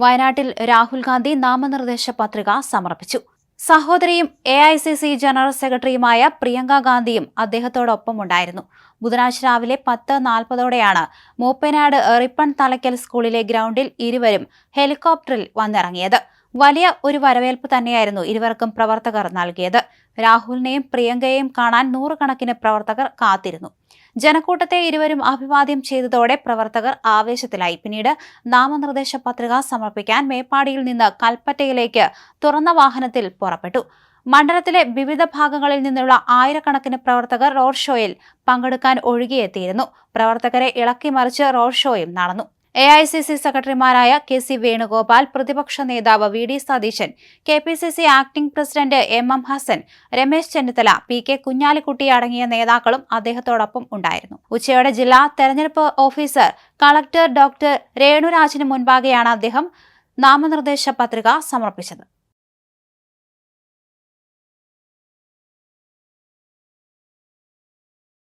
വയനാട്ടിൽ രാഹുൽ ഗാന്ധി നാമനിർദ്ദേശ പത്രിക സമർപ്പിച്ചു. സഹോദരിയും AICC ജനറൽ സെക്രട്ടറിയുമായ പ്രിയങ്ക ഗാന്ധിയും അദ്ദേഹത്തോടൊപ്പമുണ്ടായിരുന്നു. ബുധനാഴ്ച രാവിലെ 10:40ഓടെയാണ് മൂപ്പനാട് റിപ്പൺ തലയ്ക്കൽ സ്കൂളിലെ ഗ്രൗണ്ടിൽ ഇരുവരും ഹെലികോപ്റ്ററിൽ വന്നിറങ്ങിയത്. വലിയ ഒരു വരവേൽപ്പ് തന്നെയായിരുന്നു ഇരുവർക്കും പ്രവർത്തകർ നൽകിയത്. രാഹുലിനെയും പ്രിയങ്കയെയും കാണാൻ നൂറുകണക്കിന് പ്രവർത്തകർ കാത്തിരുന്നു. ജനക്കൂട്ടത്തെ ഇരുവരും അഭിവാദ്യം ചെയ്തതോടെ പ്രവർത്തകർ ആവേശത്തിലായി. പിന്നീട് നാമനിർദ്ദേശ പത്രിക സമർപ്പിക്കാൻ മേപ്പാടിയിൽ നിന്ന് കൽപ്പറ്റയിലേക്ക് തുറന്ന വാഹനത്തിൽ പുറപ്പെട്ടു. മണ്ഡലത്തിലെ വിവിധ ഭാഗങ്ങളിൽ നിന്നുള്ള ആയിരക്കണക്കിന് പ്രവർത്തകർ റോഡ് ഷോയിൽ പങ്കെടുക്കാൻ ഒഴുകിയെത്തിയിരുന്നു. പ്രവർത്തകരെ ഇളക്കിമറിച്ച് റോഡ് ഷോയും നടന്നു. AICC സെക്രട്ടറിമാരായ KC വേണുഗോപാൽ, പ്രതിപക്ഷ നേതാവ് VD Satheesan, KPCC acting president MM Hassan, Ramesh Chennithala, PK Kunhalikutty അടങ്ങിയ നേതാക്കളും അദ്ദേഹത്തോടൊപ്പം ഉണ്ടായിരുന്നു. ഉച്ചയോടെ ജില്ലാ തെരഞ്ഞെടുപ്പ് ഓഫീസർ കളക്ടർ ഡോക്ടർ രേണുരാജിന് മുൻപാകെയാണ് അദ്ദേഹം നാമനിർദ്ദേശ പത്രിക സമർപ്പിച്ചത്.